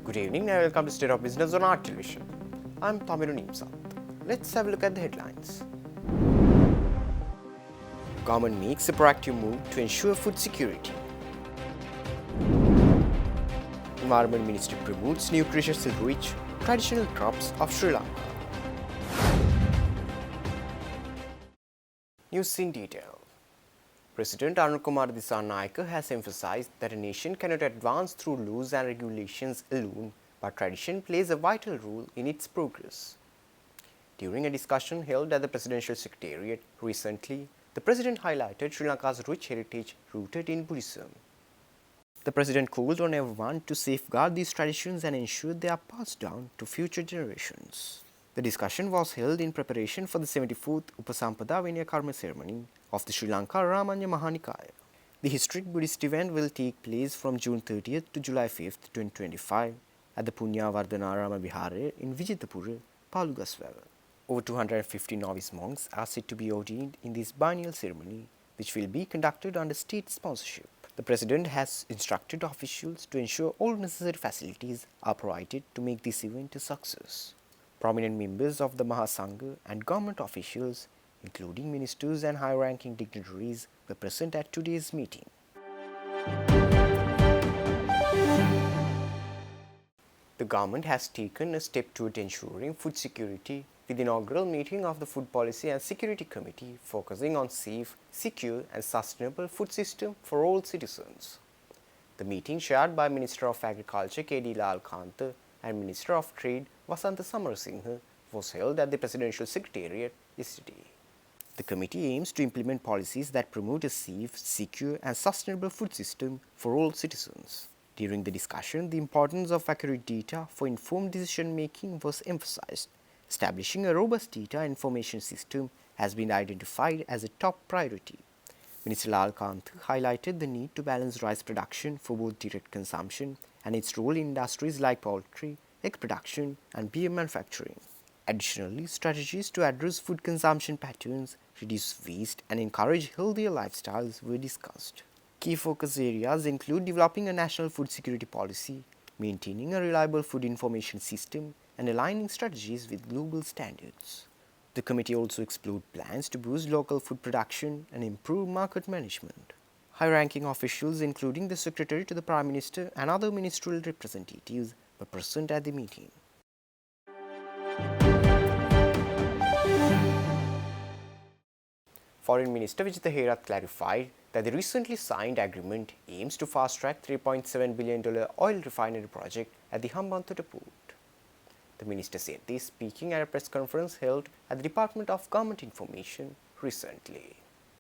Good evening and welcome to State of Business on Art Television. I'm Tamiru Nimsat. Let's have a look at the headlines. Government makes a proactive move to ensure food security. Environment Ministry promotes nutrition-rich traditional crops of Sri Lanka. News in detail. President Anukumar Dissanayake has emphasized that a nation cannot advance through laws and regulations alone, but tradition plays a vital role in its progress. During a discussion held at the Presidential Secretariat recently, the President highlighted Sri Lanka's rich heritage rooted in Buddhism. The President called on everyone to safeguard these traditions and ensure they are passed down to future generations. The discussion was held in preparation for the 74th Upasampada Vinaya Karma ceremony of the Sri Lanka Ramanya Mahanikaya. The historic Buddhist event will take place from June 30th to July 5th, 2025 at the Punya Vardhanarama Vihara in Vijitapura, Palugaswara. Over 250 novice monks are said to be ordained in this biennial ceremony, which will be conducted under state sponsorship. The President has instructed officials to ensure all necessary facilities are provided to make this event a success. Prominent members of the Mahasangha and government officials, including ministers and high-ranking dignitaries, were present at today's meeting. The government has taken a step toward ensuring food security with the inaugural meeting of the Food Policy and Security Committee focusing on safe, secure and sustainable food system for all citizens. The meeting chaired by Minister of Agriculture K.D. Lalkantha and Minister of Trade Vasantha Samarasinghe was held at the Presidential Secretariat yesterday. The committee aims to implement policies that promote a safe, secure and sustainable food system for all citizens. During the discussion, the importance of accurate data for informed decision-making was emphasized. Establishing a robust data information system has been identified as a top priority. Minister Lalkantha highlighted the need to balance rice production for both direct consumption and its role in industries like poultry, egg production and beer manufacturing. Additionally, strategies to address food consumption patterns, reduce waste and encourage healthier lifestyles were discussed. Key focus areas include developing a national food security policy, maintaining a reliable food information system and aligning strategies with global standards. The committee also explored plans to boost local food production and improve market management. High-ranking officials, including the Secretary to the Prime Minister and other ministerial representatives, were present at the meeting. Foreign Minister Vijitha Herath clarified that the recently signed agreement aims to fast-track $3.7 billion oil refinery project at the Hambantota port. The minister said this speaking at a press conference held at the Department of Government Information recently.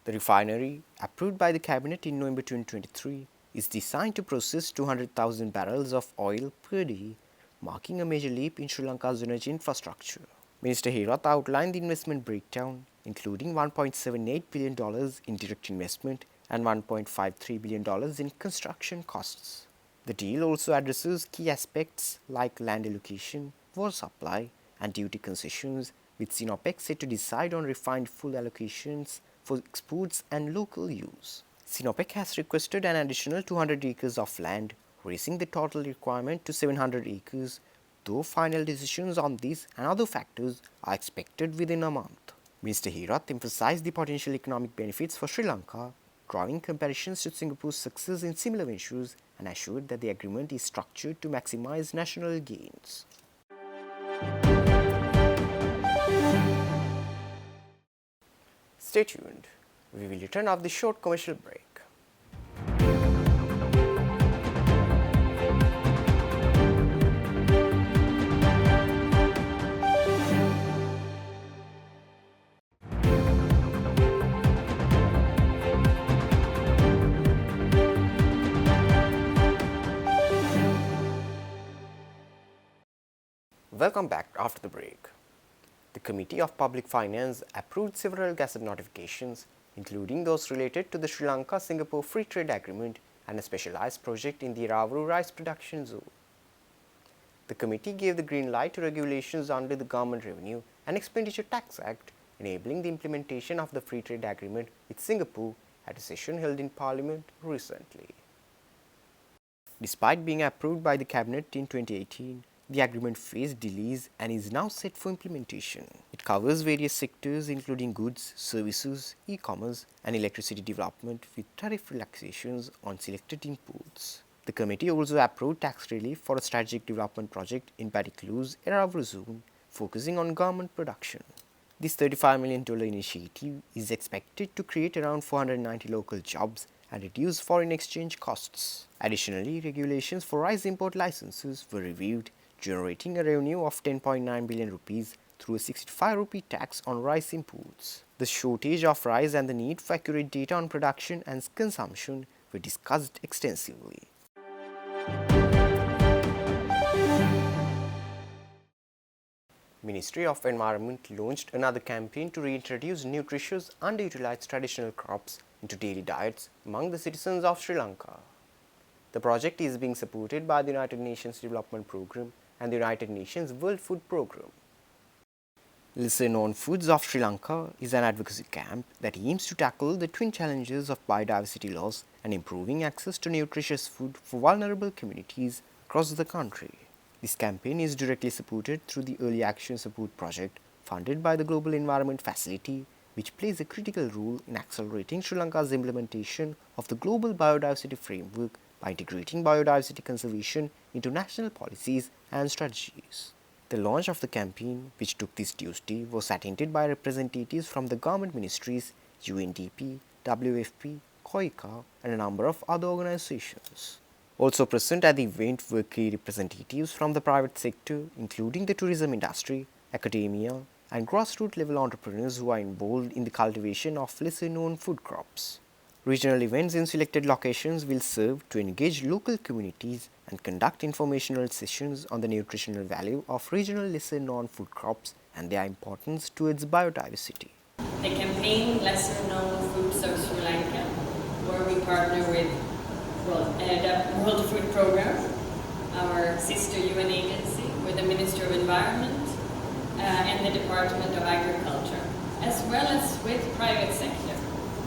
The refinery, approved by the Cabinet in November 2023, is designed to process 200,000 barrels of oil per day, marking a major leap in Sri Lanka's energy infrastructure. Minister Herath outlined the investment breakdown, including $1.78 billion in direct investment and $1.53 billion in construction costs. The deal also addresses key aspects like land allocation, water supply and duty concessions, with Sinopec set to decide on refined fuel allocations for exports and local use. Sinopec has requested an additional 200 acres of land, raising the total requirement to 700 acres, though final decisions on these and other factors are expected within a month. Mr. Herath emphasized the potential economic benefits for Sri Lanka, drawing comparisons to Singapore's success in similar ventures, and assured that the agreement is structured to maximize national gains. Stay tuned. We will return after the short commercial break. Welcome back after the break. The Committee of Public Finance approved several gazette notifications, including those related to the Sri Lanka-Singapore Free Trade Agreement and a specialized project in the Iravuru rice production zone. The committee gave the green light to regulations under the Government Revenue and Expenditure Tax Act, enabling the implementation of the Free Trade Agreement with Singapore at a session held in Parliament recently. Despite being approved by the Cabinet in 2018, the agreement faced delays and is now set for implementation. It covers various sectors including goods, services, e-commerce and electricity development with tariff relaxations on selected imports. The committee also approved tax relief for a strategic development project in Paddy-Clues Aravalli zone focusing on garment production. This $35 million initiative is expected to create around 490 local jobs and reduce foreign exchange costs. Additionally, regulations for rice import licenses were reviewed, generating a revenue of 10.9 billion rupees through a 65 rupee tax on rice imports. The shortage of rice and the need for accurate data on production and consumption were discussed extensively. Ministry of Environment launched another campaign to reintroduce nutritious, underutilized traditional crops into daily diets among the citizens of Sri Lanka. The project is being supported by the United Nations Development Programme and the United Nations World Food Programme. Lesser Known Foods of Sri Lanka is an advocacy camp that aims to tackle the twin challenges of biodiversity loss and improving access to nutritious food for vulnerable communities across the country. This campaign is directly supported through the Early Action Support Project funded by the Global Environment Facility, which plays a critical role in accelerating Sri Lanka's implementation of the Global Biodiversity Framework by integrating biodiversity conservation into national policies and strategies. The launch of the campaign, which took this Tuesday, was attended by representatives from the government ministries, UNDP, WFP, COICA, and a number of other organizations. Also present at the event were key representatives from the private sector, including the tourism industry, academia, and grassroots level entrepreneurs who are involved in the cultivation of lesser known food crops. Regional events in selected locations will serve to engage local communities and conduct informational sessions on the nutritional value of regional lesser known food crops and their importance towards biodiversity. The campaign Lesser Known Foods of Sri Lanka, where we partner with the World Food Programme, our sister UN agency, with the Ministry of Environment and the Department of Agriculture, as well as with private sector,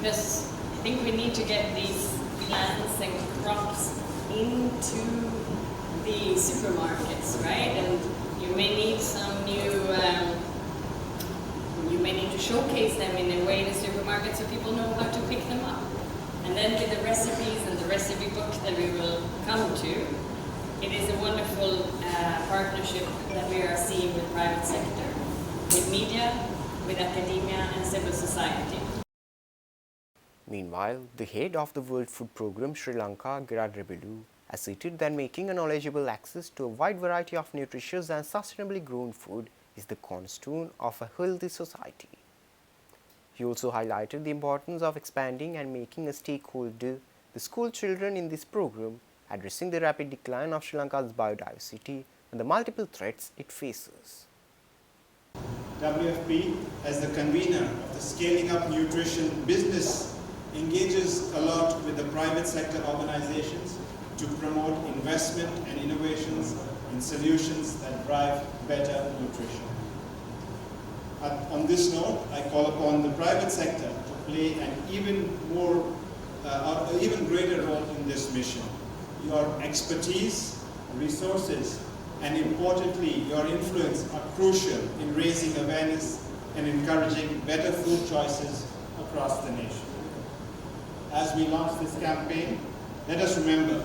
because I think we need to get these plants and crops into the supermarkets, right? And you may need some new, you may need to showcase them in a way in the supermarket so people know how to pick them up. And then with the recipes and the recipe book that we will come to, it is a wonderful partnership that we are seeing with private sector, with media, with academia and civil society. Meanwhile, the head of the World Food Programme Sri Lanka, Gerard Rebelu, asserted that making a knowledgeable access to a wide variety of nutritious and sustainably grown food is the cornerstone of a healthy society. He also highlighted the importance of expanding and making a stakeholder the school children in this program, addressing the rapid decline of Sri Lanka's biodiversity and the multiple threats it faces. WFP, as the convener of the Scaling Up Nutrition business, engages a lot with the private sector organizations to promote investment and innovations in solutions that drive better nutrition. On this note, I call upon the private sector to play an even greater role in this mission. Your expertise, resources, and importantly, your influence are crucial in raising awareness and encouraging better food choices across the nation. As we launch this campaign, let us remember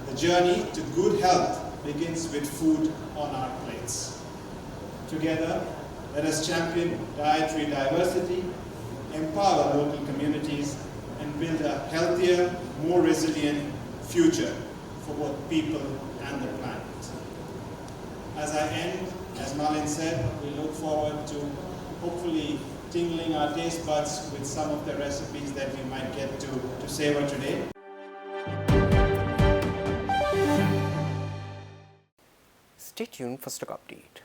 the journey to good health begins with food on our plates. Together, let us champion dietary diversity, empower local communities, and build a healthier, more resilient future for both people and the planet. As I end, as Malin said, we look forward to hopefully tingling our taste buds with some of the recipes that we might get to savor today. Stay tuned for stock update.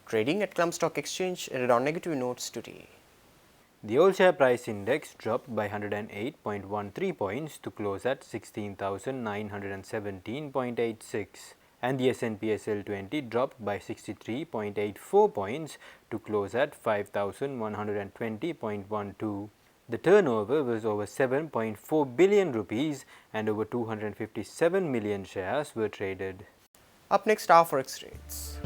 Trading at Colombo Stock Exchange ended on negative notes today. The all share price index dropped by 108.13 points to close at 16,917.86, and the S&P SL20 dropped by 63.84 points to close at 5,120.12. The turnover was over 7.4 billion rupees and over 257 million shares were traded. Up next are forex rates.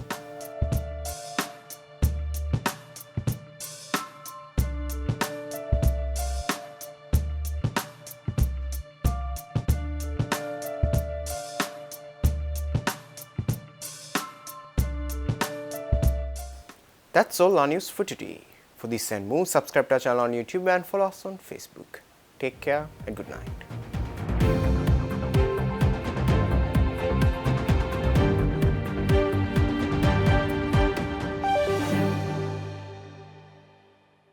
That's all our news for today. For this and more, subscribe to our channel on YouTube and follow us on Facebook. Take care and good night.